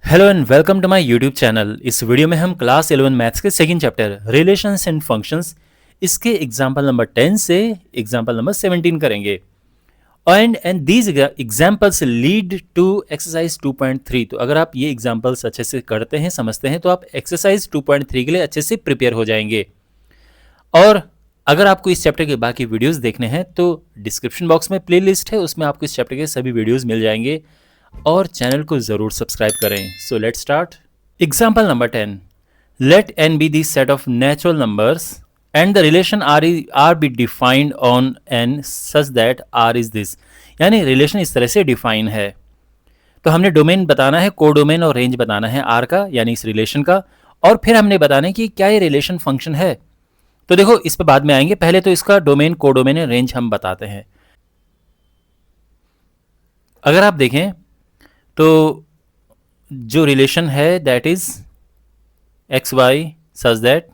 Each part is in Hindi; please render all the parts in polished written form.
Hello and welcome to my YouTube channel. इस वीडियो में हम क्लास 11 मैथ्स के second chapter relations and functions इसके एग्जांपल नंबर 10 से एग्जांपल नंबर 17 करेंगे। And these examples lead to exercise 2.3। तो अगर आप ये एग्जांपल्स अच्छे से करते हैं, समझते हैं, तो आप एक्सरसाइज 2.3 के लिए अच्छे से प्रिपेयर हो जाएंगे। और अगर आपको इस चैप्टर के बाकी वीडियोस देखने हैं तो डिस्क्रिप्शन बॉक्स में प्लेलिस्ट है, उसमें आपको इस चैप्टर के सभी वीडियोस मिल जाएंगे और चैनल को जरूर सब्सक्राइब करें। So let's start. Example number 10, let n be the set of natural numbers and the relation R be defined on n such that r is this. यानी रिलेशन इस तरह से डिफाइन है। तो हमने डोमेन बताना है, कोडोमेन और रेंज बताना है r का, यानी इस रिलेशन का, और फिर हमने बताना है कि क्या ये रिलेशन फंक्शन है। तो देखो, इस पे बाद में आएंगे, पहले तो इसका डोमेन, कोडोमेन और रेंज हम बताते हैं। अगर आप देखें तो जो रिलेशन है that is x y such that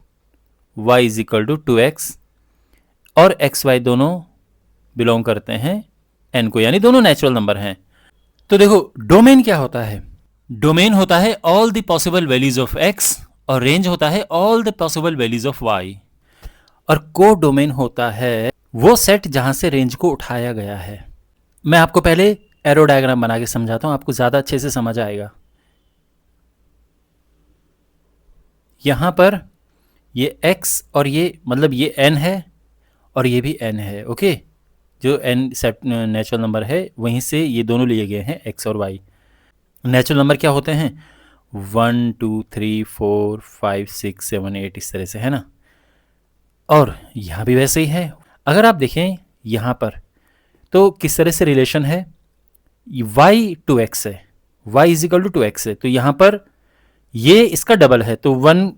y is equal to 2x, और एक्स वाई दोनों बिलोंग करते हैं n को, यानी दोनों नेचुरल नंबर हैं। तो देखो, डोमेन क्या होता है? डोमेन होता है all the possible values of x, और रेंज होता है all the possible values of y, और को डोमेन होता है वो सेट जहां से रेंज को उठाया गया है। मैं आपको पहले एरो डायग्राम बना के समझाता हूं, आपको ज़्यादा अच्छे से समझ आएगा। यहां पर ये x और ये मतलब ये n है और ये भी n है। ओके, जो n सेट नेचुरल नंबर है वहीं से ये दोनों लिए गए हैं, x और y। नेचुरल नंबर क्या होते हैं? 1 2 3 4 5 6 7 8, इस तरह से, है ना। और यहाँ भी वैसे ही है। अगर आप देखें यहाँ पर तो किस तरह से रिलेशन है, y 2x है, y is equal to 2x है, तो यहाँ पर ये इसका डबल है, तो 1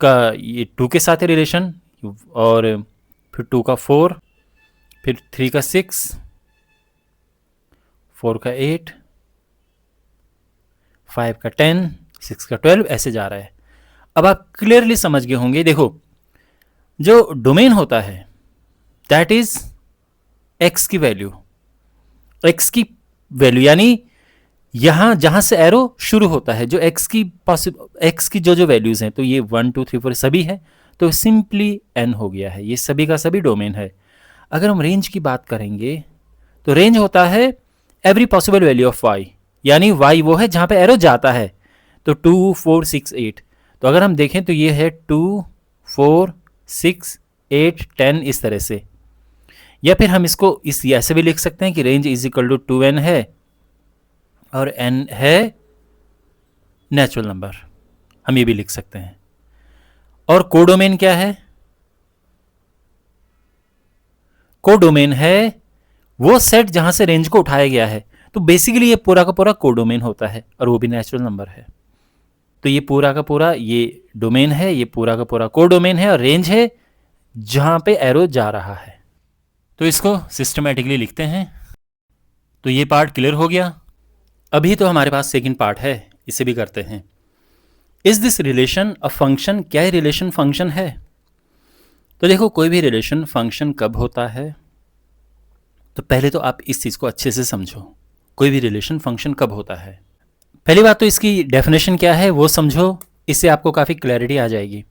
का ये 2 के साथ है रिलेशन, और फिर 2 का 4, फिर 3 का 6, 4 का 8, 5 का 10, 6 का 12, ऐसे जा रहा है। अब आप क्लियरली समझ गए होंगे। देखो, जो डोमेन होता है दैट इज x की वैल्यू, x की वैल्यू, यानी यहां जहां से एरो शुरू होता है, जो x की जो वैल्यूज हैं, तो ये 1 2 3 4 सभी है, तो सिंपली n हो गया है। ये सभी का सभी डोमेन है। अगर हम रेंज की बात करेंगे तो रेंज होता है every possible value of y, यानी y वो है जहां पे एरो जाता है। तो 2 4 6 8, तो अगर हम देखें तो ये है 2 4 6 8 10, इस तरह से। या फिर हम इसको इस ऐसे भी लिख सकते हैं कि range is equal to 2n है और n है नेचुरल नंबर, हम ये भी लिख सकते हैं। और कोडोमेन क्या है? कोडोमेन है वो सेट जहां से रेंज को उठाया गया है। तो बेसिकली ये पूरा का पूरा कोडोमेन होता है, और वो भी नेचुरल नंबर है। तो ये पूरा का पूरा ये डोमेन है, ये पूरा का पूरा कोडोमेन है, और रेंज है जहां पे एरो जा रहा है। तो इसको सिस्टमैटिकली लिखते हैं। तो ये पार्ट क्लियर हो गया। अभी तो हमारे पास सेकंड पार्ट है, इसे भी करते हैं। Is this relation a function? क्या ये रिलेशन फंक्शन है? तो देखो, कोई भी रिलेशन फंक्शन कब होता है, तो पहले तो आप इस चीज को अच्छे से समझो। कोई भी रिलेशन फंक्शन कब होता है? पहली बात तो इसकी डेफिनेशन क्या है वो समझो, इससे आपको काफी क्लैरिटी आ जाएगी।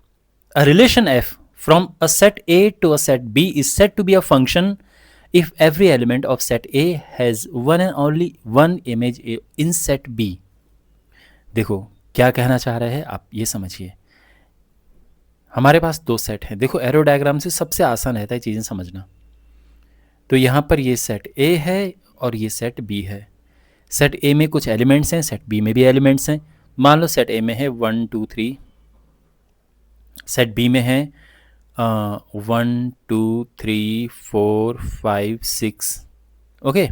A relation f from a set A to a set B is said to be a function if every element of set A has one and only one image in set B। देखो क्या कहना चाह रहे हैं आप, ये समझिए। हमारे पास दो सेट हैं। देखो, एरो डायग्राम से सबसे आसान रहता है चीज़ें समझना। तो यहाँ पर ये सेट A है और ये सेट B है। सेट A में कुछ एलिमेंट्स हैं, सेट B में भी एलिमेंट्स हैं। मान लो सेट A में है 1 2 3, सेट B में है 1 2 3 4 5 6। ओके,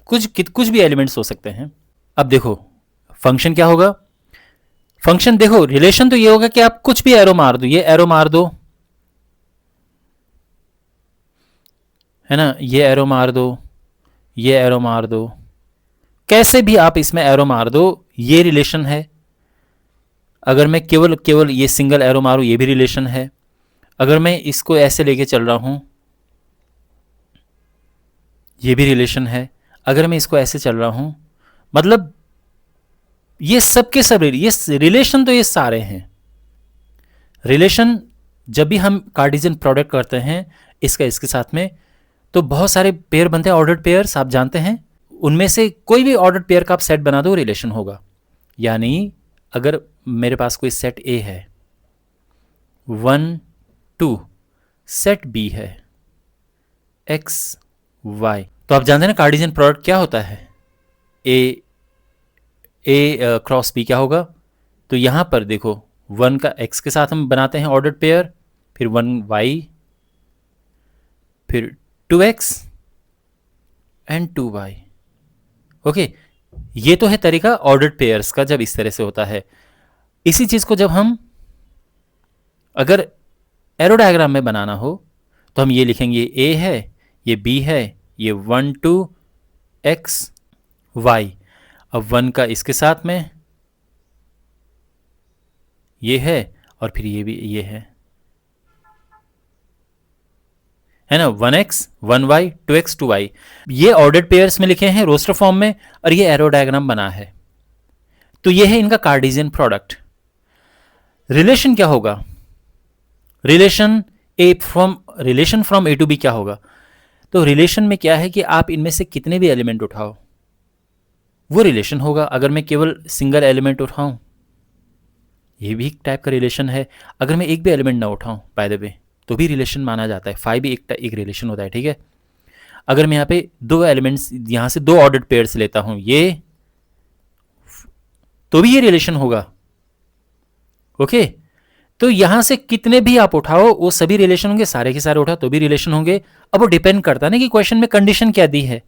कुछ भी एलिमेंट्स हो सकते हैं। अब देखो फंक्शन क्या होगा। फंक्शन देखो, रिलेशन तो ये होगा कि आप कुछ भी एरो मार दो, ये एरो मार दो, है ना, ये एरो मार दो, ये एरो मार दो, कैसे भी आप इसमें एरो मार दो, ये रिलेशन है। अगर मैं केवल ये सिंगल एरो मारूं, ये भी रिलेशन है। अगर मैं इसको ऐसे लेके चल रहा हूं, ये भी रिलेशन है। अगर मैं इसको ऐसे चल रहा हूं, मतलब ये सब के सब ये रिलेशन तो ये सारे हैं। रिलेशन जब भी हम कार्टेशियन प्रोडक्ट करते हैं इसका इसके साथ में, तो बहुत सारे पेयर बनते हैं, ऑर्डर्ड पेयर्स आप जानते हैं। उनमें से कोई भी ऑर्डर्ड पेयर का आप सेट बना दो, रिलेशन होगा। यानी अगर मेरे पास कोई सेट ए है 1 2, सेट बी है x y, तो आप जानते हैं ना कार्टेशियन प्रोडक्ट क्या होता है, ए क्रॉस बी क्या होगा। तो यहां पर देखो 1 का x के साथ हम बनाते हैं ऑर्डर्ड पेयर, फिर 1 y, फिर 2x एंड 2y। ओके, ये तो है तरीका ऑर्डर्ड पेयर्स का जब इस तरह से होता है। इसी चीज को जब हम अगर एरो डायग्राम में बनाना हो तो हम ये लिखेंगे, ए है, ये बी है, ये 1 2 x y। अब 1 का इसके साथ में ये है और फिर ये भी ये है ना, 1x 1y 2x 2y। ये ऑर्डर्ड पेयर्स में लिखे हैं रोस्टर फॉर्म में, और ये एरो डायग्राम बना है। तो ये है इनका कार्टेशियन प्रोडक्ट। रिलेशन क्या होगा, relation from A to B क्या होगा। तो रिलेशन में क्या है कि आप इनमें से कितने भी एलिमेंट उठाओ वो रिलेशन होगा। अगर मैं केवल सिंगल एलिमेंट उठाऊं ये भी एक टाइप का रिलेशन है। अगर मैं एक भी एलिमेंट ना उठाऊं बाय द वे तो भी रिलेशन माना जाता है। 5 भी एक रिलेशन होता है, ठीक है। अगर मैं यहाँ पे 2 एलिमेंट्स, यहाँ से 2 ऑर्डर्ड पेयर्स लेता हूं ये, तो भी ये रिलेशन होगा। ओके, तो यहां से कितने भी आप उठाओ वो सभी रिलेशन होंगे, सारे के सारे उठाओ तो भी रिलेशन होंगे। अब वो डिपेंड करता है ना कि क्वेश्चन में कंडीशन क्या दी है।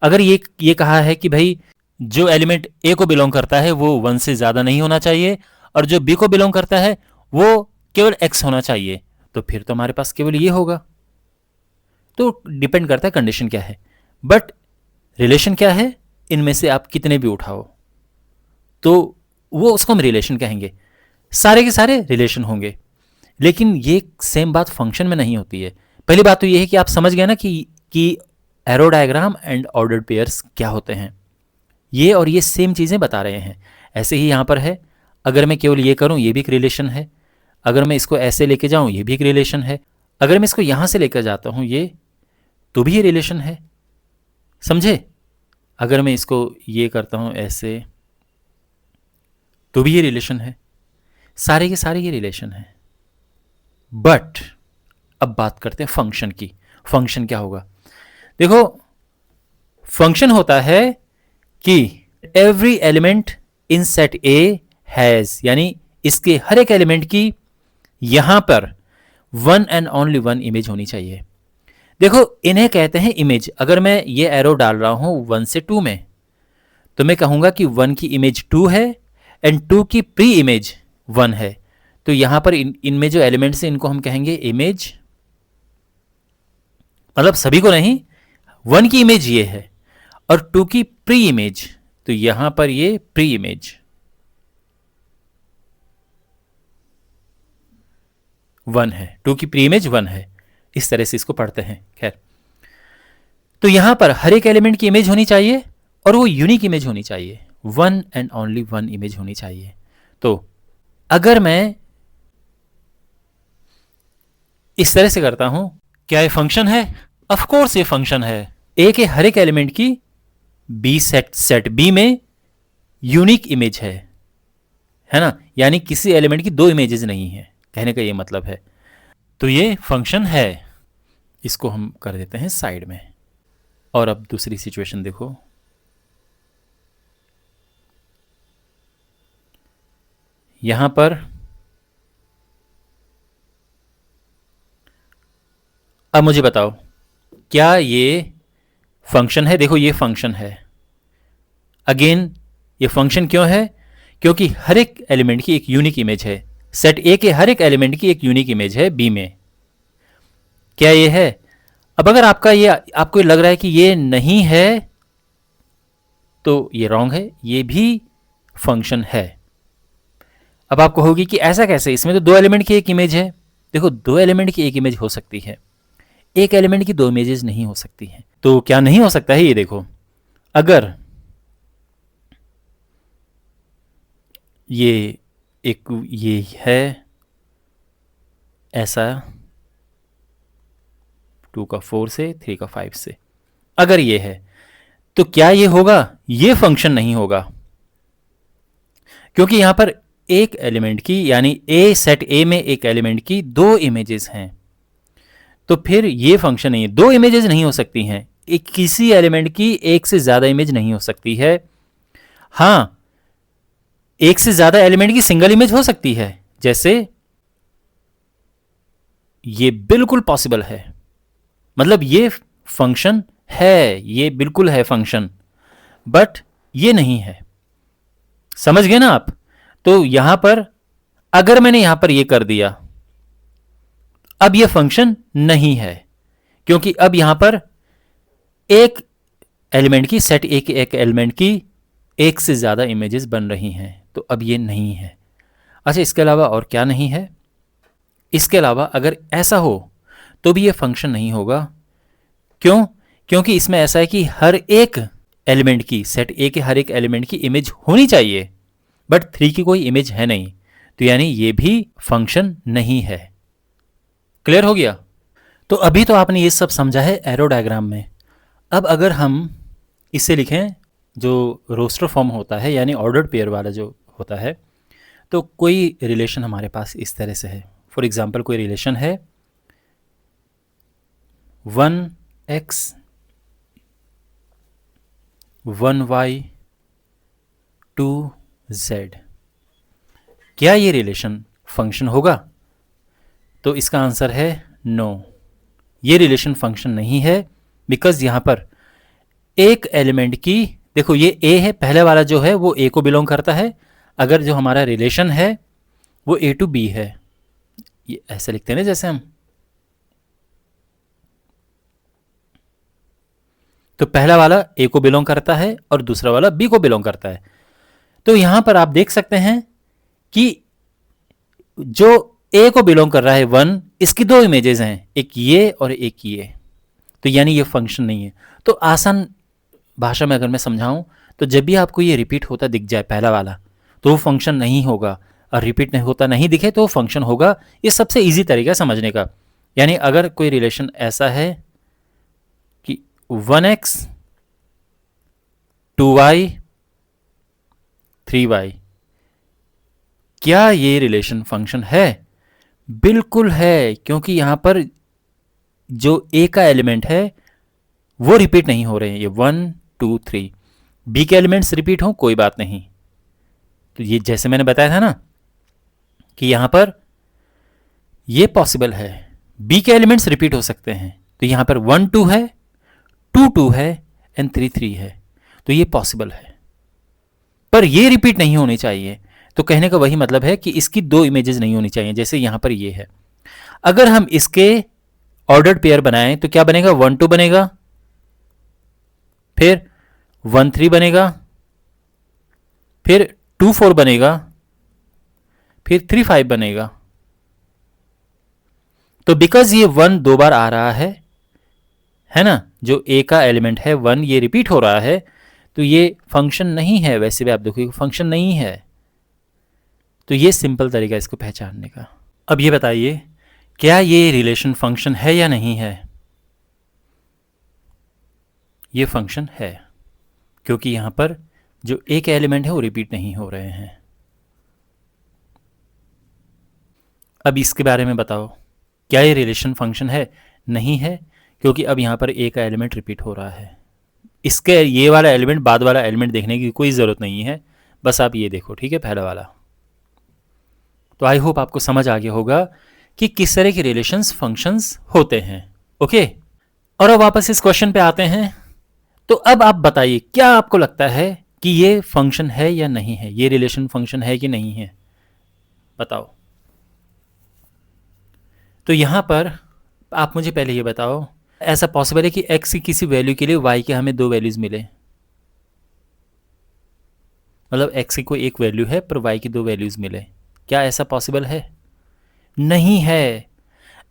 अगर ये कहा है कि भाई जो एलिमेंट ए को बिलोंग करता है वो 1 से ज्यादा नहीं होना चाहिए, और जो बी को बिलोंग करता है वो केवल x होना चाहिए, तो फिर तो हमारे पास केवल ये होगा। तो डिपेंड करता है कंडीशन क्या है। बट रिलेशन क्या है, इनमें से आप कितने भी उठाओ तो वो उसको हम रिलेशन कहेंगे, सारे के सारे रिलेशन होंगे। लेकिन ये सेम बात फंक्शन में नहीं होती है। पहली बात तो ये है कि आप समझ गए ना कि arrow diagram and ordered pairs क्या होते हैं। ये और ये सेम चीजें बता रहे हैं। ऐसे ही यहां पर है, अगर मैं केवल ये करूं ये भी एक रिलेशन है, अगर मैं इसको ऐसे लेके जाऊं ये भी एक रिलेशन है, अगर मैं इसको यहां से लेकर जाता हूं ये, तो भी ये रिलेशन है, समझे। अगर मैं इसको ये करता हूं ऐसे तो भी ये रिलेशन है, सारे के सारे ये रिलेशन है। बट अब बात करते हैं फंक्शन की। फंक्शन क्या होगा, देखो फंक्शन होता है कि every element in set A has, यानी इसके हर एक एलिमेंट की यहां पर 1 एंड ओनली 1 इमेज होनी चाहिए। देखो इन्हें कहते हैं इमेज। अगर मैं ये एरो डाल रहा हूं 1 से 2 में, तो मैं कहूंगा कि 1 की इमेज 2 है एंड 2 की प्री इमेज 1 है। तो यहां पर इनमें जो एलिमेंट्स हैं इनको हम कहेंगे इमेज, मतलब सभी को नहीं, 1 की इमेज ये है और 2 की प्री इमेज, तो यहां पर ये प्री इमेज 1 है, 2 की प्री इमेज 1 है। इस तरह से इसको पढ़ते हैं। खैर, तो यहां पर हर एक एलिमेंट की इमेज होनी चाहिए और वो यूनिक इमेज होनी चाहिए, 1 एंड ओनली 1 इमेज होनी चाहिए। तो अगर मैं इस तरह से करता हूं, क्या ये फंक्शन है? ऑफ कोर्स ये फंक्शन है। ए के हर एक एलिमेंट की बी सेट बी में यूनिक इमेज है ना, यानी किसी एलिमेंट की 2 इमेजेस नहीं है, कहने का ये मतलब है। तो ये फंक्शन है। इसको हम कर देते हैं साइड में। और अब दूसरी सिचुएशन देखो, यहां पर अब मुझे बताओ क्या ये फंक्शन है? देखो ये फंक्शन है। अगेन ये फंक्शन क्यों है? क्योंकि हर एक एलिमेंट की एक यूनिक इमेज है। सेट ए के हर एक एलिमेंट की एक यूनिक इमेज है बी में। क्या ये है? अब अगर आपको लग रहा है कि ये नहीं है तो ये रॉन्ग है, ये भी फंक्शन है। अब आप कहोगे कि ऐसा कैसे, इसमें तो 2 एलिमेंट की एक इमेज है। देखो 2 एलिमेंट की एक इमेज हो सकती है, एक एलिमेंट की 2 इमेजेस नहीं हो सकती हैं। तो क्या नहीं हो सकता है? ये देखो, अगर ये एक ये है ऐसा 2 का 4 से 3 का 5 से, अगर ये है तो क्या ये होगा? ये फंक्शन नहीं होगा, क्योंकि यहां पर एक एलिमेंट की यानी ए सेट ए में एक एलिमेंट की दो इमेजेस हैं, तो फिर ये फंक्शन नहीं है। दो इमेजेस नहीं हो सकती हैं, एक किसी एलिमेंट की एक से ज्यादा इमेज नहीं हो सकती है। हां, एक से ज्यादा एलिमेंट की सिंगल इमेज हो सकती है, जैसे ये बिल्कुल पॉसिबल है, मतलब ये फंक्शन है, ये बिल्कुल है फंक्शन, बट ये नहीं है। समझ गए ना आप? तो यहां पर अगर मैंने यहां पर ये कर दिया, अब ये फंक्शन नहीं है, क्योंकि अब यहां पर एक एलिमेंट की सेट एक एलिमेंट की एक से ज्यादा इमेजेस बन रही हैं, तो अब ये नहीं है। अच्छा, इसके अलावा और क्या नहीं है? इसके अलावा अगर ऐसा हो तो भी ये फंक्शन नहीं होगा। क्यों? क्योंकि इसमें ऐसा है कि हर एक एलिमेंट की, सेट ए के हर एक एलिमेंट की इमेज होनी चाहिए, बट 3 की कोई इमेज है नहीं, तो यानी ये भी फंक्शन नहीं है। क्लियर हो गया? तो अभी तो आपने ये सब समझा है एरो डायग्राम में। अब अगर हम इसे लिखें जो रोस्टर फॉर्म होता है यानी ऑर्डर्ड पेयर वाला जो होता है, तो कोई रिलेशन हमारे पास इस तरह से है। फॉर एग्जाम्पल कोई रिलेशन है 1x 1y 2z। क्या ये रिलेशन फंक्शन होगा? तो इसका आंसर है नो, ये रिलेशन फंक्शन नहीं है, बिकॉज यहां पर एक एलिमेंट की, देखो ये ए है, पहले वाला जो है वो ए को बिलोंग करता है, अगर जो हमारा रिलेशन है वो ए टू बी है, ये ऐसे लिखते हैं ना जैसे हम, तो पहला वाला ए को बिलोंग करता है और दूसरा वाला बी को बिलोंग करता है। तो यहां पर आप देख सकते हैं कि जो ए को बिलोंग कर रहा है 1, इसकी दो इमेजेस हैं, एक ये और एक ये, तो यानी ये फंक्शन नहीं है। तो आसान भाषा में अगर मैं समझाऊं, तो जब भी आपको ये रिपीट होता दिख जाए पहला वाला, तो वो फंक्शन नहीं होगा, और रिपीट नहीं होता नहीं दिखे तो वो फंक्शन होगा। ये सबसे इजी तरीका समझने का। यानी अगर कोई रिलेशन ऐसा है कि 1x 2y 3y, क्या ये रिलेशन फंक्शन है? बिल्कुल है, क्योंकि यहां पर जो ए का एलिमेंट है वो रिपीट नहीं हो रहे हैं, ये 1 2 3। बी के एलिमेंट्स रिपीट हो कोई बात नहीं, तो ये जैसे मैंने बताया था ना कि यहां पर ये पॉसिबल है, बी के एलिमेंट्स रिपीट हो सकते हैं, तो यहां पर 1 2 है, 2 2 है एंड 3 3 है, तो ये पॉसिबल है, पर ये रिपीट नहीं होनी चाहिए। तो कहने का वही मतलब है कि इसकी दो इमेजेस नहीं होनी चाहिए, जैसे यहां पर ये है। अगर हम इसके ऑर्डर्ड पेयर बनाएं तो क्या बनेगा? 1 2 बनेगा, फिर 1 3 बनेगा, फिर 2 4 बनेगा, फिर 3 5 बनेगा। तो बिकॉज ये 1 दो बार आ रहा है ना, जो ए का एलिमेंट है 1 ये रिपीट हो रहा है, तो ये फंक्शन नहीं है। वैसे भी आप देखोगे फंक्शन नहीं है, तो ये सिंपल तरीका इसको पहचानने का। अब ये बताइए, क्या ये रिलेशन फंक्शन है या नहीं है? ये फंक्शन है, क्योंकि यहां पर जो एक एलिमेंट है वो रिपीट नहीं हो रहे हैं। अब इसके बारे में बताओ, क्या ये रिलेशन फंक्शन है? नहीं है, क्योंकि अब यहां पर ए का एलिमेंट रिपीट हो रहा है। इसके ये वाला एलिमेंट बाद वाला एलिमेंट देखने की कोई ज़रूरत नहीं है, बस आप ये देखो, ठीक है, पहला वाला। तो आई होप आपको समझ आ गया होगा कि किस तरह के रिलेशंस फंक्शंस होते हैं। ओके, और अब वापस इस क्वेश्चन पे आते हैं। तो अब आप बताइए, क्या आपको लगता है कि ये फंक्शन है या नहीं है? ये रिलेशन फंक्शन है कि नहीं है? बताओ। तो यहां पर आप मुझे पहले ये बताओ, ऐसा पॉसिबल है कि x की किसी वैल्यू के लिए y के हमें दो वैल्यूज मिले? मतलब x की कोई एक वैल्यू है पर y की दो वैल्यूज मिले, क्या ऐसा पॉसिबल है? नहीं है।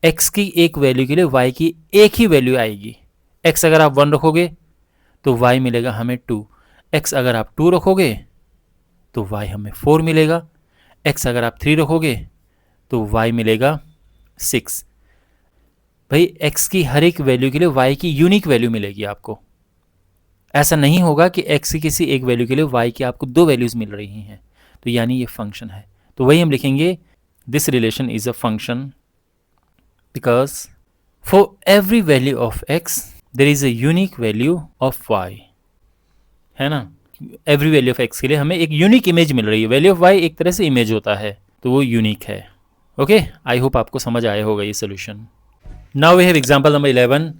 x की एक वैल्यू के लिए y की एक ही वैल्यू आएगी। x अगर आप 1 रखोगे तो y मिलेगा हमें 2, x अगर आप 2 रखोगे तो y हमें 4 मिलेगा। x अगर आप 3 रखोगे तो y मिलेगा 6। भाई x की हर एक वैल्यू के लिए y की यूनिक वैल्यू मिलेगी आपको। ऐसा नहीं होगा कि x की किसी एक वैल्यू के लिए y की आपको 2 वैल्यूज मिल रही हैं, तो यानी ये फंक्शन है। तो वही हम लिखेंगे, this relation is a function because for every value of x there is a unique value of y, है ना। एवरी वैल्यू ऑफ x के लिए हमें एक यूनिक इमेज मिल रही है। वैल्यू ऑफ y एक तरह से इमेज होता है, तो वो यूनिक है। ओके, आई होप आपको समझ आया होगा ये solution. Now we have example number 11,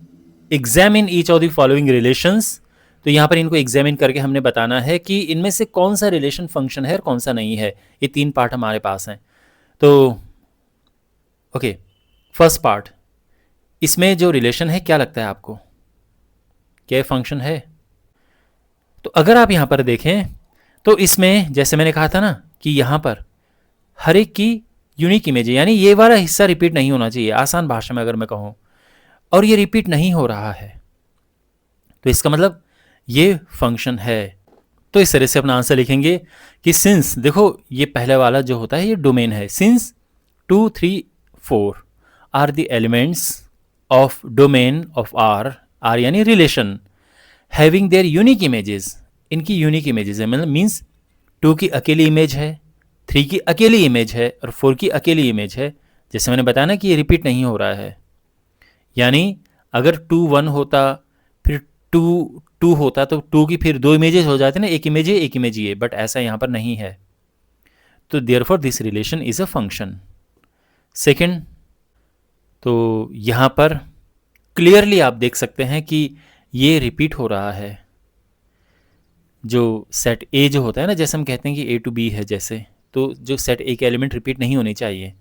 examine each of the following relations. तो यहाँ पर इनको एग्जामिन करके हमने बताना है कि इनमें से कौन सा रिलेशन फंक्शन है और कौन सा नहीं है। ये 3 पार्ट हमारे पास हैं। तो ओके, फर्स्ट पार्ट, इसमें जो रिलेशन है क्या लगता है आपको, क्या फंक्शन है? तो अगर आप यहाँ पर देखें तो इसमें जैसे मैंने कहा था ना कि यहाँ पर हर एक की यूनिक इमेज है, यानी ये वाला हिस्सा रिपीट नहीं होना चाहिए, आसान भाषा में अगर मैं कहूँ, और ये रिपीट नहीं हो रहा है, तो इसका मतलब ये फंक्शन है। तो इस तरह से अपना आंसर लिखेंगे कि सिंस, देखो ये पहले वाला जो होता है ये डोमेन है, since 2, 3, 4 are the elements of domain of R यानी relation, having their unique images, इनकी यूनिक इमेजेस है, मतलब मीन्स 2 की अकेली इमेज है, 3 की अकेली इमेज है और 4 की अकेली इमेज है। जैसे मैंने बताया ना कि ये रिपीट नहीं हो रहा है, यानी अगर 2, 1 होता फिर 2, 2 होता तो 2 की फिर 2 इमेजेस हो जाते ना, एक इमेज ये एक इमेज ये, बट ऐसा यहाँ पर नहीं है। तो therefore this relation is a function. Second, तो यहाँ पर क्लियरली आप देख सकते हैं कि ये रिपीट हो रहा है। जो सेट ए जो होता है ना, जैसे हम कहते हैं कि ए टू बी है जैसे, तो जो सेट ए के एलिमेंट रिपीट नहीं होने चाहिए,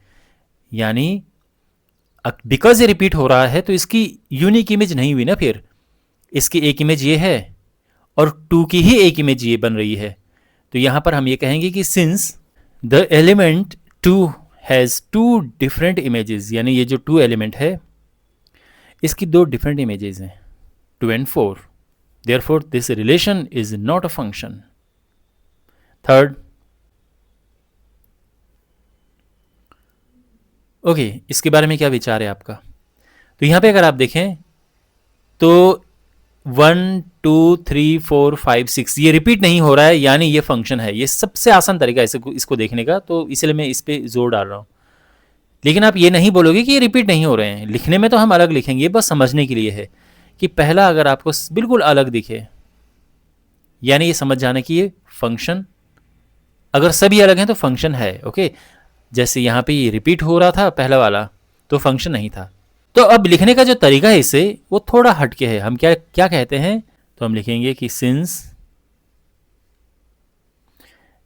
यानी बिकॉज ये रिपीट हो रहा है तो इसकी यूनिक इमेज नहीं हुई ना, फिर इसकी एक इमेज ये है और 2 की ही एक इमेज ये बन रही है। तो यहाँ पर हम ये कहेंगे कि since the element 2 has 2 different images, यानी ये जो 2 एलिमेंट है इसकी 2 डिफरेंट इमेजेस हैं, 2 and 4, therefore this relation is not a function. Third, okay इसके बारे में क्या विचार है आपका? तो यहाँ पे अगर आप देखें तो 1, 2, 3, 4, 5, 6 ये रिपीट नहीं हो रहा है, यानी ये फंक्शन है। ये सबसे आसान तरीका है इसको देखने का, तो इसलिए मैं इस पर जोर डाल रहा हूँ। लेकिन आप ये नहीं बोलोगे कि ये रिपीट नहीं हो रहे हैं, लिखने में तो हम अलग लिखेंगे, बस समझने के लिए है कि पहला अगर आपको बिल्कुल अलग दिखे, यानी ये समझ जाना कि ये फंक्शन, अगर सभी अलग हैं तो फंक्शन है। ओके, जैसे यहाँ पे ये रिपीट हो रहा था पहला वाला, तो फंक्शन नहीं था। तो अब लिखने का जो तरीका है इसे वो थोड़ा हटके है। हम क्या क्या कहते हैं, तो हम लिखेंगे कि since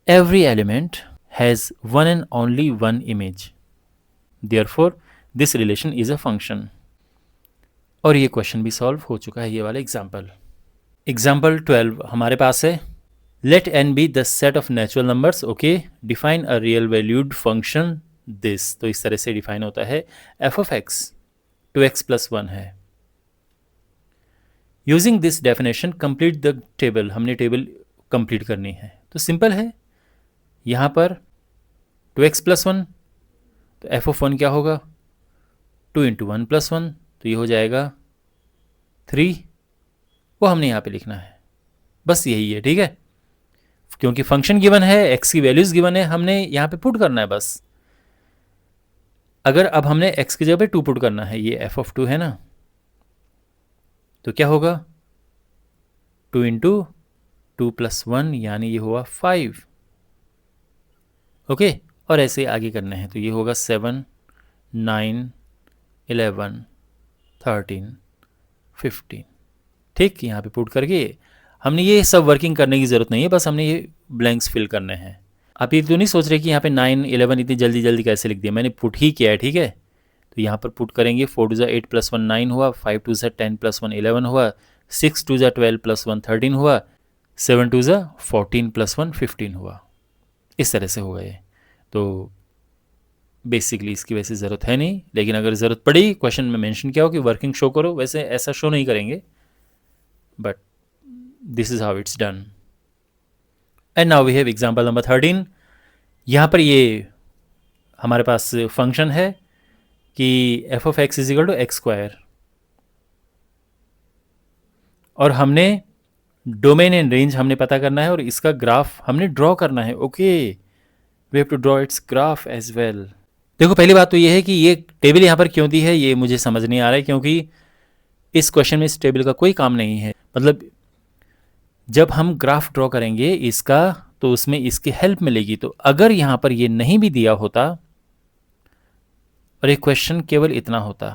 every element has one and only one image, therefore this relation is a function. और ये क्वेश्चन भी सॉल्व हो चुका है, ये वाला एग्जाम्पल। एग्जाम्पल 12 हमारे पास है, let n be the set of natural numbers, okay, define a real valued function this. तो इस तरह से डिफाइन होता है f of x 2x plus 1 है। Using this definition complete the table, हमने टेबल कंप्लीट करनी है। तो सिंपल है, यहाँ पर 2x plus 1, तो f of 1 क्या होगा, 2 into 1 plus 1, तो ये हो जाएगा 3, वो हमने यहाँ पे लिखना है, बस यही है, ठीक है। क्योंकि फंक्शन गिवन है, x की वैल्यूज गिवन है, हमने यहाँ पे पुट करना है बस। अगर अब हमने x की जगह पे 2 पुट करना है, ये f of 2 है ना, तो क्या होगा 2 into 2 plus 1, यानी ये हुआ 5। ओके, और ऐसे आगे करना है, तो ये होगा 7, 9, 11, 13, 15। ठीक, यहाँ पे पुट करके हमने ये सब वर्किंग करने की ज़रूरत नहीं है, बस हमने ये ब्लैंक्स फिल करने हैं। आप ये तो नहीं सोच रहे कि यहाँ पे 9, 11 इतनी जल्दी जल्दी कैसे लिख दिया, मैंने पुट ही किया है, ठीक है। तो यहाँ पर पुट करेंगे, 4 2 8 + 1 9 हुआ, 5 2 10 + 1 11 हुआ, 6 2 12 + 1 13 हुआ, 7 2 14 + 1 15 हुआ। इस तरह से हो गए। तो बेसिकली इसकी वैसे ज़रूरत है नहीं, लेकिन अगर ज़रूरत पड़ी क्वेश्चन में मेंशन किया हो कि वर्किंग शो करो, वैसे ऐसा शो नहीं करेंगे, but this is how it's done. And now we have example number 13। यहाँ पर ये हमारे पास फंक्शन है कि f of x is equal to x square, और हमने डोमेन एंड रेंज हमने पता करना है और इसका ग्राफ हमने ड्रॉ करना है। Okay, we have to draw its graph as well. देखो पहली बात तो ये है कि ये टेबल यहाँ पर क्यों दी है ये मुझे समझ नहीं आ रहा है, क्योंकि इस क्वेश्चन में इस टेबल का कोई काम नहीं है। मतलब जब हम ग्राफ ड्रॉ करेंगे इसका तो उसमें इसकी हेल्प मिलेगी। तो अगर यहाँ पर ये नहीं भी दिया होता और एक क्वेश्चन केवल इतना होता,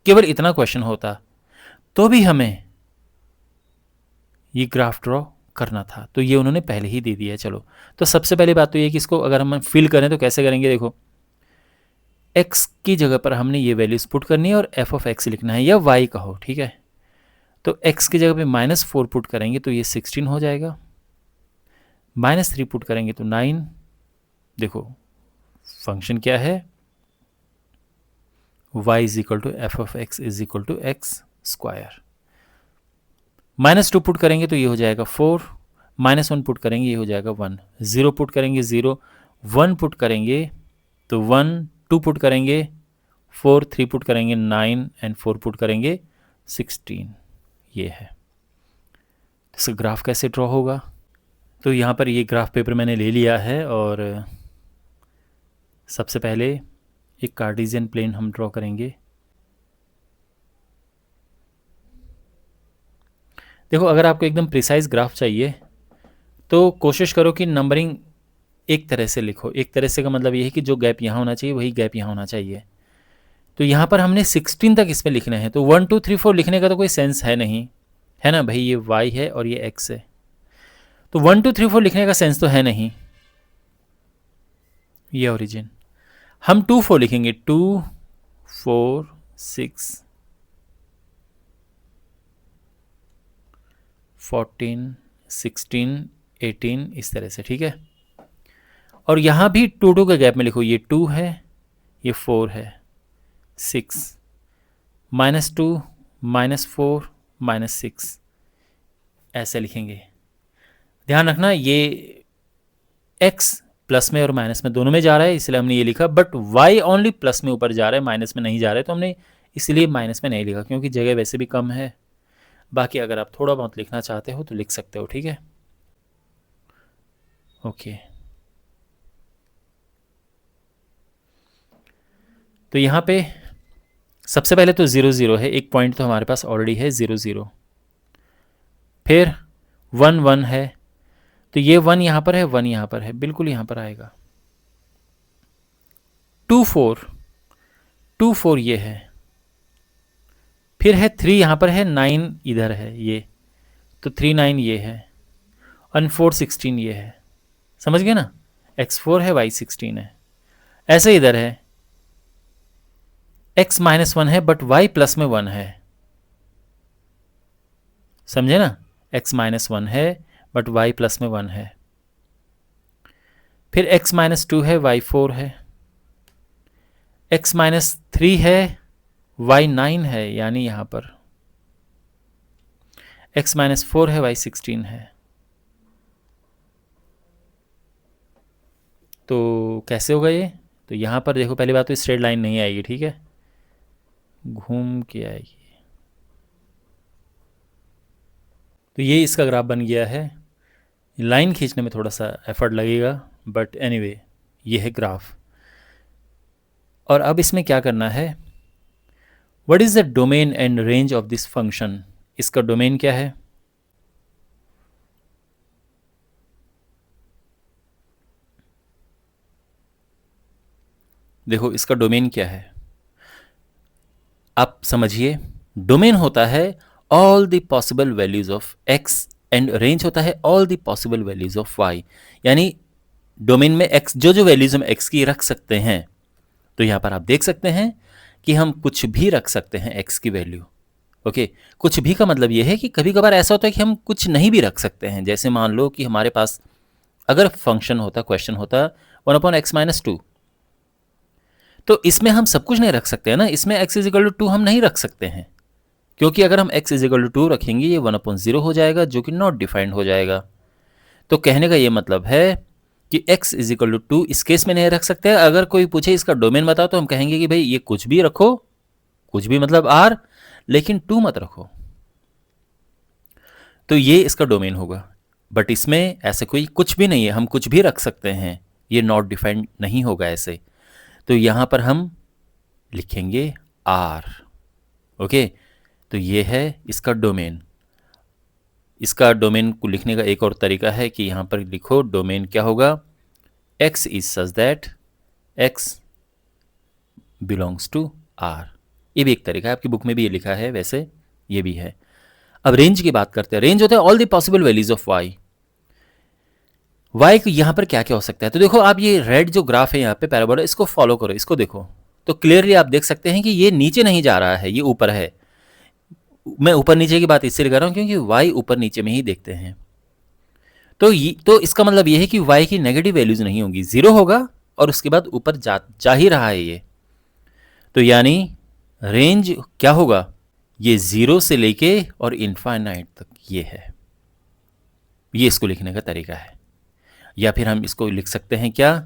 केवल इतना क्वेश्चन होता, तो भी हमें ये ग्राफ ड्रॉ करना था। तो ये उन्होंने पहले ही दे दिया है। चलो, तो सबसे पहली बात तो ये कि इसको अगर हम फिल करें तो कैसे करेंगे। देखो, x की जगह पर हमने ये वैल्यूज पुट करनी है और f ऑफ x लिखना है, या y कहो, ठीक है। तो x की जगह पे -4 पुट करेंगे तो ये 16 हो जाएगा, -3 पुट करेंगे तो 9। देखो फंक्शन क्या है, y is equal to f of x is equal to x square. -2 put करेंगे तो ये हो जाएगा 4, -1 पुट करेंगे ये हो जाएगा 1, 0 पुट करेंगे 0, 1 पुट करेंगे तो 1, 2 पुट करेंगे 4, 3 पुट करेंगे 9 एंड 4 पुट करेंगे 16। ये है। इसका ग्राफ कैसे ड्रॉ होगा। तो यहाँ पर ये ग्राफ पेपर मैंने ले लिया है और सबसे पहले एक कार्टेशियन प्लेन हम ड्रॉ करेंगे। देखो अगर आपको एकदम प्रिसाइज ग्राफ चाहिए तो कोशिश करो कि नंबरिंग एक तरह से लिखो। एक तरह से का मतलब ये है कि जो गैप यहाँ होना चाहिए वही गैप यहाँ होना चाहिए। तो यहाँ पर हमने 16 तक इसमें लिखना है, तो 1 2 3 4 लिखने का तो कोई सेंस है नहीं, है ना भाई। ये y है और ये x है, तो 1 2 3 4 लिखने का सेंस तो है नहीं। ये ओरिजिन हम 2 4 लिखेंगे, 2 4 6 14 16 18 इस तरह से, ठीक है। और यहाँ भी 2 2 के गैप में लिखो, ये 2 है, ये 4 है, 6 -2 -4 -6 ऐसे लिखेंगे। ध्यान रखना ये x प्लस में और माइनस में दोनों में जा रहा है, इसलिए हमने ये लिखा। बट y ओनली प्लस में ऊपर जा रहा है, माइनस में नहीं जा रहा है, तो हमने इसलिए माइनस में नहीं लिखा, क्योंकि जगह वैसे भी कम है। बाकी अगर आप थोड़ा बहुत लिखना चाहते हो तो लिख सकते हो, ठीक है। ओके, तो यहाँ पे सबसे पहले तो 0 0 है, एक पॉइंट तो हमारे पास ऑलरेडी है 0 0। फिर 1 1 है, तो ये 1 यहाँ पर है, 1 यहाँ पर है, बिल्कुल यहाँ पर आएगा। 2 4 2 4 ये है, फिर है 3 यहाँ पर है, 9 इधर है ये, तो 3 9 ये है, और 4 16 ये है। समझ गए ना, x 4 है, y 16 है। ऐसे इधर है, x -1 है बट y प्लस में 1 है। समझे ना, x -1 है बट y प्लस में 1 है। फिर x -2 है, y 4 है, x -3 है, y 9 है, यानी यहां पर x -4 है, y 16 है। तो कैसे होगा ये। तो यहां पर देखो, पहली बात तो स्ट्रेट लाइन नहीं आएगी, ठीक है, घूम के आएगी। तो ये इसका ग्राफ बन गया है। लाइन खींचने में थोड़ा सा एफर्ट लगेगा, बट एनीवे ये है ग्राफ। और अब इसमें क्या करना है, what is the domain and range of this function. इसका डोमेन क्या है, देखो इसका डोमेन क्या है, आप समझिए। डोमेन होता है all the possible values of x and range होता है all the possible values of y। यानी डोमेन में x जो जो वैल्यूज हम x की रख सकते हैं, तो यहां पर आप देख सकते हैं कि हम कुछ भी रख सकते हैं x की वैल्यू। ओके, कुछ भी का मतलब यह है कि कभी कभार ऐसा होता है कि हम कुछ नहीं भी रख सकते हैं। जैसे मान लो कि हमारे पास अगर फंक्शन होता, क्वेश्चन होता 1/x - 2, तो इसमें हम सब कुछ नहीं रख सकते हैं ना। इसमें x = 2 हम नहीं रख सकते हैं, क्योंकि अगर हम x = 2 रखेंगे ये 1/0 हो जाएगा, जो कि नॉट डिफाइंड हो जाएगा। तो कहने का ये मतलब है कि x इज इक्वल टू 2 इस केस में नहीं रख सकते। अगर कोई पूछे इसका डोमेन बताओ तो हम कहेंगे कि भाई ये कुछ भी रखो, कुछ भी मतलब r, लेकिन 2 मत रखो। तो ये इसका डोमेन होगा। बट इसमें ऐसे कोई कुछ भी नहीं है, हम कुछ भी रख सकते हैं, ये नॉट डिफाइंड नहीं होगा ऐसे। तो यहां पर हम लिखेंगे r। ओके, तो ये है इसका डोमेन। इसका डोमेन को लिखने का एक और तरीका है कि यहां पर लिखो डोमेन क्या होगा, x is such that x belongs to r। ये भी एक तरीका है, आपकी बुक में भी ये लिखा है, वैसे ये भी है। अब रेंज की बात करते हैं। रेंज होता है all the possible values of y। y को यहां पर क्या क्या हो सकता है, तो देखो आप ये रेड जो ग्राफ है यहाँ पे पैराबोला, इसको फॉलो करो, इसको देखो तो क्लियरली आप देख सकते हैं कि ये नीचे नहीं जा रहा है, ये ऊपर है। मैं ऊपर नीचे की बात इसलिए कर रहा हूं क्योंकि y ऊपर नीचे में ही देखते हैं। तो इसका मतलब ये है कि y की नेगेटिव वैल्यूज नहीं होंगी, जीरो होगा और उसके बाद ऊपर जा ही रहा है ये। तो यानी रेंज क्या होगा, ये जीरो से लेके और इनफाइनाइट तक ये है। ये इसको लिखने का तरीका है। या फिर हम इसको लिख सकते हैं क्या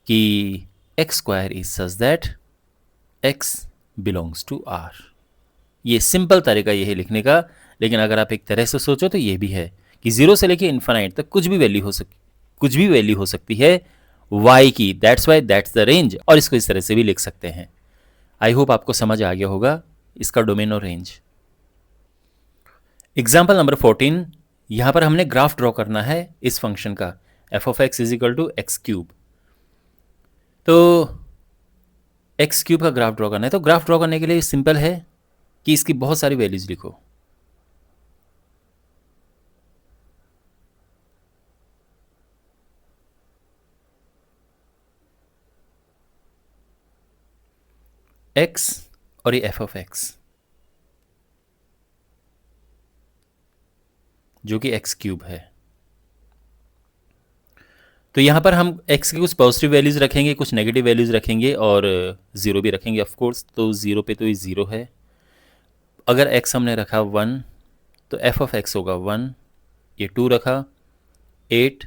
कि x square is such that x belongs to R. ये सिंपल तरीका ये है लिखने का। लेकिन अगर आप एक तरह से सोचो तो ये भी है कि जीरो से लेके इनफाइनाइट तक कुछ भी वैल्यू हो सकती है y की। That's why that's the range. और इसको इस तरह से भी लिख सकते हैं। आई होप आपको समझ आ गया होगा इसका डोमेन और रेंज। एग्जाम्पल नंबर 14, यहां पर हमने ग्राफ ड्रॉ करना है इस फंक्शन का F of x is equal to x cube. तो एक्स क्यूब का ग्राफ ड्रॉ करना है। तो ग्राफ ड्रॉ करने के लिए सिंपल है कि इसकी बहुत सारी वैल्यूज लिखो। एक्स और ये एफ ऑफ एक्स जो कि एक्स क्यूब है। तो यहां पर हम x की कुछ पॉजिटिव वैल्यूज रखेंगे, कुछ नेगेटिव वैल्यूज रखेंगे और ज़ीरो भी रखेंगे ऑफ कोर्स। तो ज़ीरो पे तो ये ज़ीरो है। अगर x हमने रखा 1 तो f ऑफ x होगा 1। ये 2 रखा 8,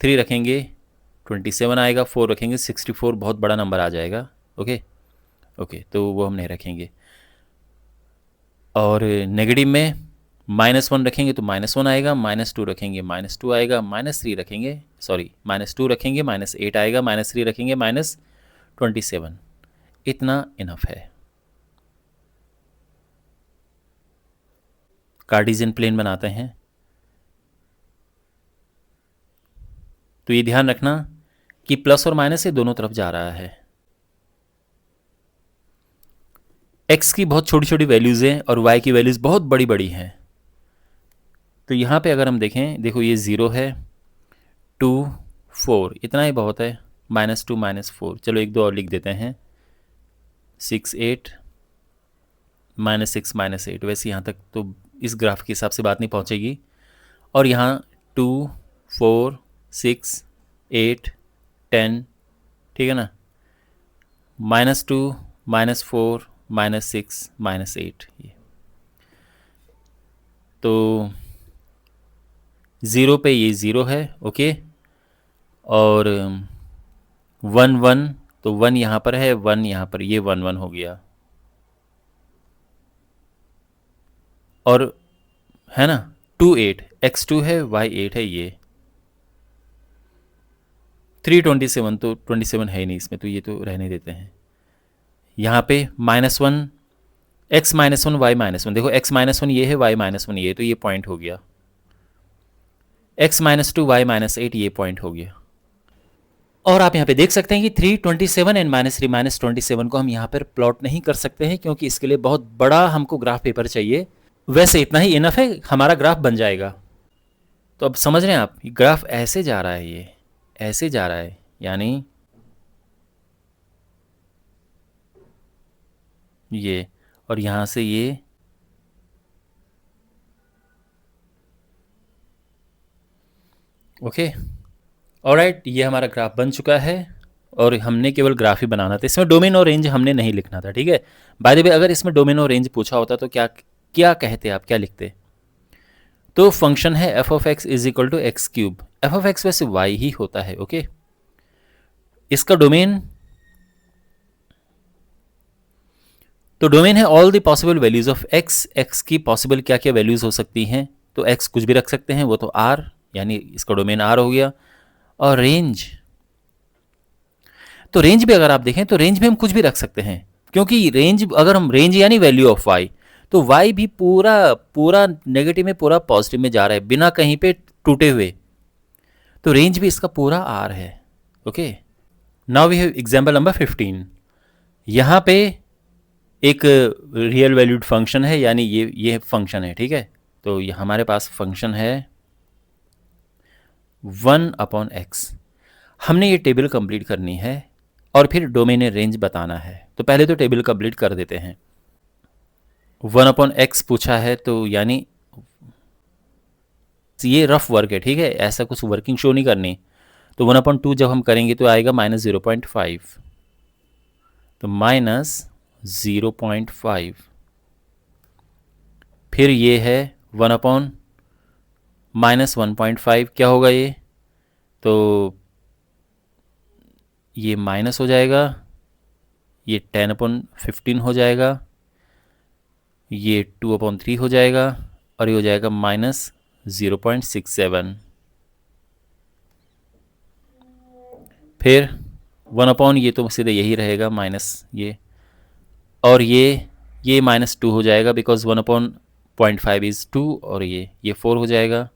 3 रखेंगे 27 आएगा, 4 रखेंगे 64, बहुत बड़ा नंबर आ जाएगा। ओके, तो वो हम नहीं रखेंगे। और नेगेटिव में -1 रखेंगे तो -1 आएगा, -2 रखेंगे -2 आएगा, -3 रखेंगे, सॉरी -2 रखेंगे -8 आएगा, -3 रखेंगे -27। इतना इनफ है। कार्टेशियन प्लेन बनाते हैं। तो ये ध्यान रखना कि प्लस और माइनस ये दोनों तरफ जा रहा है। x की बहुत छोटी छोटी वैल्यूज़ हैं और y की वैल्यूज़ बहुत बड़ी बड़ी हैं। तो यहाँ पे अगर हम देखें, देखो ये 0 है, 2, 4, इतना ही बहुत है, -2 -4। चलो एक दो और लिख देते हैं, 6 8 -6 -8। वैसे यहाँ तक तो इस ग्राफ के हिसाब से बात नहीं पहुँचेगी। और यहाँ 2 4 6 8 10, ठीक है ना, -2 -4 -6 -8। ये तो 0 पे ये 0 है, ओके। और 1 1, तो 1 यहाँ पर है, 1 यहाँ पर, ये 1 1 हो गया। और है ना 2 8, x2 है, y8 है, ये 327, तो 27 है ही नहीं इसमें, तो ये तो रहने देते हैं। यहाँ पे -1 x -1 y -1, देखो x -1 ये है, y -1 ये, तो ये पॉइंट हो गया। x -2 y -8 ये पॉइंट हो गया। और आप यहाँ पे देख सकते हैं कि 327 एंड -3 -27 को हम यहाँ पर प्लॉट नहीं कर सकते हैं क्योंकि इसके लिए बहुत बड़ा हमको ग्राफ पेपर चाहिए। वैसे इतना ही इनफ है, हमारा ग्राफ बन जाएगा। तो अब समझ रहे हैं आप, ग्राफ ऐसे जा रहा है, ये ऐसे जा रहा है, यानी ये, और यहाँ से ये ओके। ऑलराइट, ये हमारा ग्राफ बन चुका है और हमने केवल ग्राफ ही बनाना था, इसमें डोमेन और रेंज हमने नहीं लिखना था, ठीक है। बाय द वे, अगर इसमें डोमेन और रेंज पूछा होता तो क्या क्या कहते आप, क्या लिखते? तो फंक्शन है F of x is equal to x cube. F of x वैसे वाई ही होता है, ओके। इसका डोमेन, तो डोमेन है all the possible values of x. X की पॉसिबल क्या क्या वैल्यूज हो सकती हैं, तो एक्स कुछ भी रख सकते हैं, वो तो आर, यानी इसका डोमेन आर हो गया। और रेंज, तो रेंज भी अगर आप देखें तो रेंज में हम कुछ भी रख सकते हैं, क्योंकि रेंज, अगर हम रेंज यानी वैल्यू ऑफ वाई, तो वाई भी पूरा पूरा नेगेटिव में पूरा पॉजिटिव में जा रहा है बिना कहीं पे टूटे हुए, तो रेंज भी इसका पूरा आर है, okay. Now we have example number 15। यहाँ पे एक रियल वैल्यूड फंक्शन है, यानी ये फंक्शन है, ठीक है। तो ये हमारे पास फंक्शन है 1/x। हमने ये टेबल कंप्लीट करनी है और फिर डोमेन रेंज बताना है। तो पहले तो टेबल कंप्लीट कर देते हैं। 1/x पूछा है, तो यानी ये रफ वर्क है, ठीक है, ऐसा कुछ वर्किंग शो नहीं करनी। तो 1/2 जब हम करेंगे तो आएगा -0.5, तो -0.5। फिर ये है 1/-1.5, क्या होगा ये, तो ये माइनस हो जाएगा, ये 10/15 हो जाएगा, ये 2/3 हो जाएगा, और ये हो जाएगा -0.67। फिर 1/, ये तो सीधे यही रहेगा माइनस ये, और ये -2 हो जाएगा, बिकॉज 1/0.5 इज़ 2, और ये 4 हो जाएगा,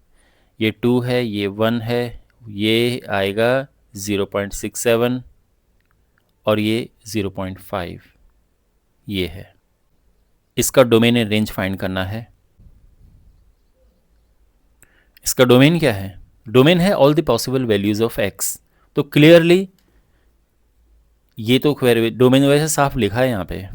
ये 2 है, ये 1 है, ये आएगा 0.67, और ये 0.5 ये है। इसका डोमेन रेंज फाइंड करना है। इसका डोमेन क्या है, डोमेन है all the possible values of X. तो क्लियरली ये तो डोमेन वैसे साफ लिखा है यहाँ पे,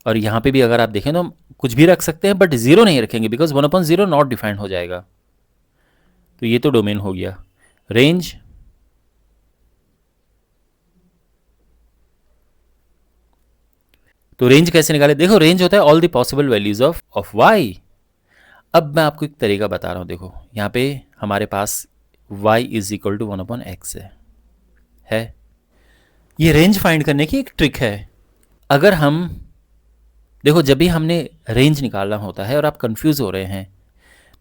और यहाँ पे भी अगर आप देखें तो हम कुछ भी रख सकते हैं, बट जीरो नहीं रखेंगे, बिकॉज 1/0 नॉट डिफाइंड हो जाएगा। तो ये तो डोमेन हो गया। रेंज, तो रेंज कैसे निकाले, देखो रेंज होता है all the possible values of y. अब मैं आपको एक तरीका बता रहा हूँ, देखो यहाँ पे हमारे पास y is equal to 1/x है। ये रेंज फाइंड करने की एक ट्रिक है। अगर हम देखो, जब भी हमने रेंज निकालना होता है और आप कंफ्यूज हो रहे हैं,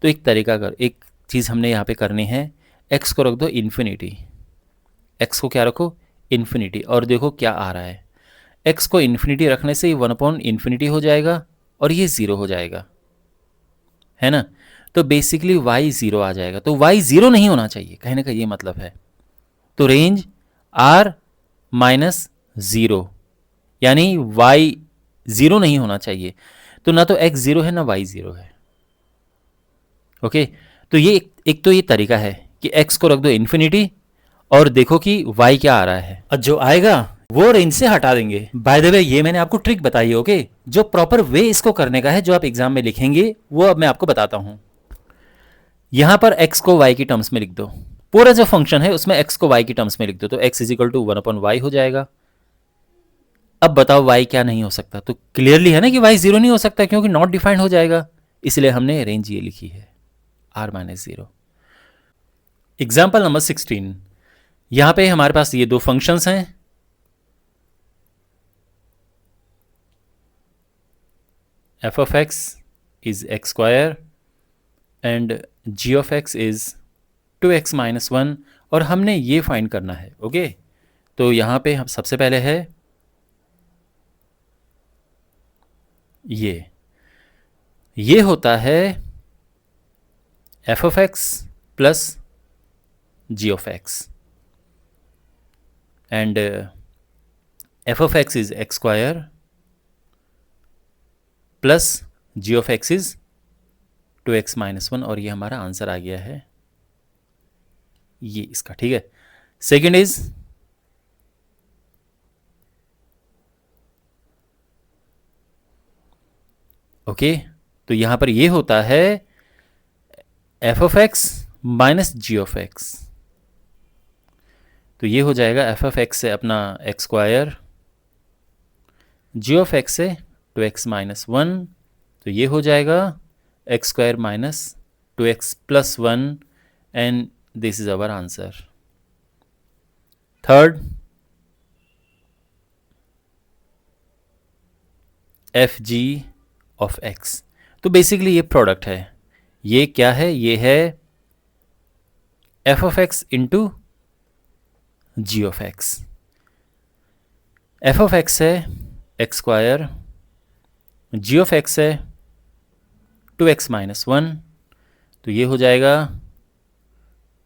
तो एक तरीका एक चीज़ हमने यहाँ पे करनी है, x को रख दो इन्फिनिटी। x को क्या रखो, इन्फिनिटी, और देखो क्या आ रहा है, x को इन्फिनिटी रखने से 1/∞ हो जाएगा और ये 0 हो जाएगा, है ना। तो बेसिकली y 0 आ जाएगा, तो y 0 नहीं होना चाहिए, कहने का ये मतलब है। तो रेंज r -0, यानी y 0 नहीं होना चाहिए। तो ना तो x 0 है ना y 0 है, ओके। तो ये एक तो ये तरीका है कि x को रख दो इन्फिनिटी और देखो कि y क्या आ रहा है, और जो आएगा वो रेंज से हटा देंगे। बाय द वे ये मैंने आपको ट्रिक बताई है, ओके। जो प्रॉपर वे इसको करने का है, जो आप एग्जाम में लिखेंगे, वो अब मैं आपको बताता हूं। यहां पर x को y की टर्म्स में लिख दो, पूरा जो फंक्शन है उसमें x को y की टर्म्स में लिख दो, तो x is equal to 1/y हो जाएगा। अब बताओ y क्या नहीं हो सकता, तो क्लियरली है ना कि y 0 नहीं हो सकता, क्योंकि नॉट डिफाइंड हो जाएगा, इसलिए हमने रेंज ये लिखी है r -0। Example number 16। यहां पे हमारे पास ये दो फंक्शंस हैं, f of x is x square and g of x is 2x - 1, और हमने ये फाइंड करना है, ओके। तो यहाँ पे हम सबसे पहले है ये होता है f of x plus g of x, and f of x is x square plus g of x is 2x - 1, और ये हमारा आंसर आ गया है ये इसका, ठीक है। सेकेंड इज ओके, तो यहां पर ये होता है f of x minus g of x, तो ये हो जाएगा f of x से अपना x square, g of x से 2x - 1, तो ये हो जाएगा x square minus 2x plus 1, and this is our answer. Third, F G of X. तो बेसिकली ये प्रोडक्ट है. ये क्या है? ये है F of X into G of x. F of X है x square, G of X है 2x माइनस 1, तो ये हो जाएगा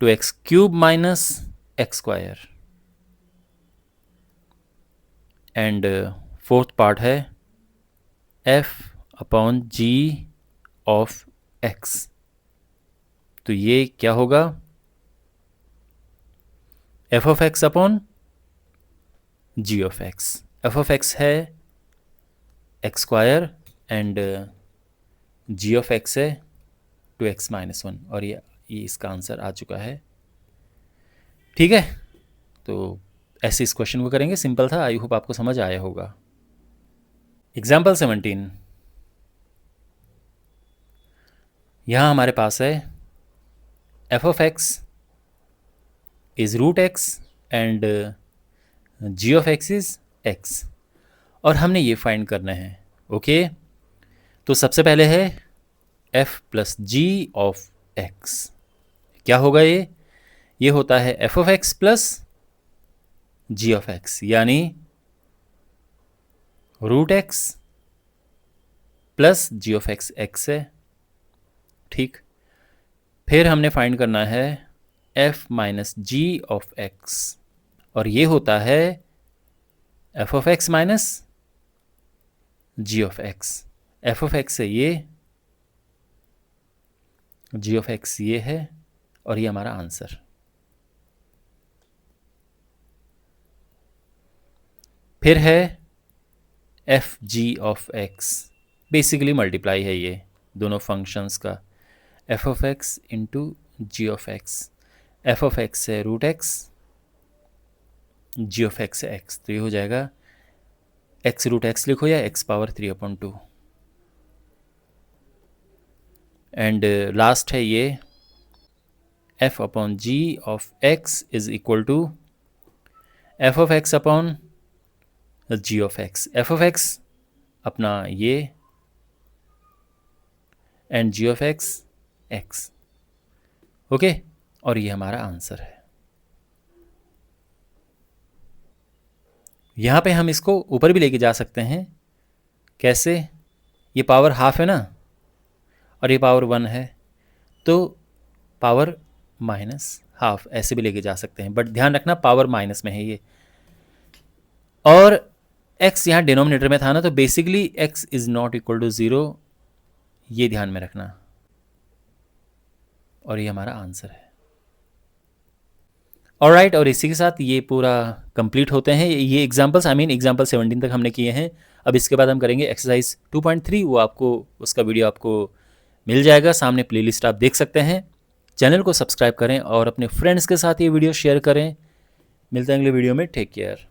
2x cube minus X square. And fourth part है f upon ji of x. तो ये क्या होगा? f of x upon ji of x. f of x है x square and g of x है 2x माइनस 1, और ये इसका आंसर आ चुका है. ठीक है, तो ऐसे इस क्वेश्चन को करेंगे. सिंपल था, आई होप आपको समझ आया होगा. एग्जाम्पल 17. यहाँ हमारे पास है F of x is root x and g of x is x, और हमने ये फाइंड करना है. ओके, तो सबसे पहले है F plus G of X. क्या होगा ये होता है F of X plus G of X, यानी root X plus G of x X है. ठीक, फिर हमने फाइंड करना है F minus G of X, और ये होता है F of X minus G of x. F of X है ये, जी ऑफ एक्स ये है, और ये हमारा आंसर. फिर है F G of X. Basically multiply है ये दोनों फंक्शंस का, F of X into G of x. F of X है root X, G of X है एक्स, तो ये हो जाएगा एक्स रूट एक्स लिखो या एक्स पावर 3/2. एंड लास्ट है ये f upon ji of x is equal to f of x upon ji of x. F of x अपना ये and g of x x. Okay, और ये हमारा आंसर है. यहाँ पे हम इसको ऊपर भी लेके जा सकते हैं. कैसे? ये पावर हाफ है ना, और ये पावर 1 है, तो पावर माइनस हाफ ऐसे भी लेके जा सकते हैं, बट ध्यान रखना पावर माइनस में है ये. और x यहाँ डिनोमिनेटर में था ना, तो basically x is not equal to 0, ये ध्यान में रखना, और ये हमारा आंसर है. ऑलराइट, और इसी के साथ ये पूरा कंप्लीट होते हैं ये एग्जाम्पल्स. एग्जाम्पल 17 तक हमने किए हैं. अब इसके बाद हम करेंगे एक्सरसाइज 2.3. वो आपको उसका वीडियो आपको मिल जाएगा सामने, प्लेलिस्ट आप देख सकते हैं. चैनल को सब्सक्राइब करें और अपने फ्रेंड्स के साथ ये वीडियो शेयर करें. मिलते हैं अगले वीडियो में. Take care.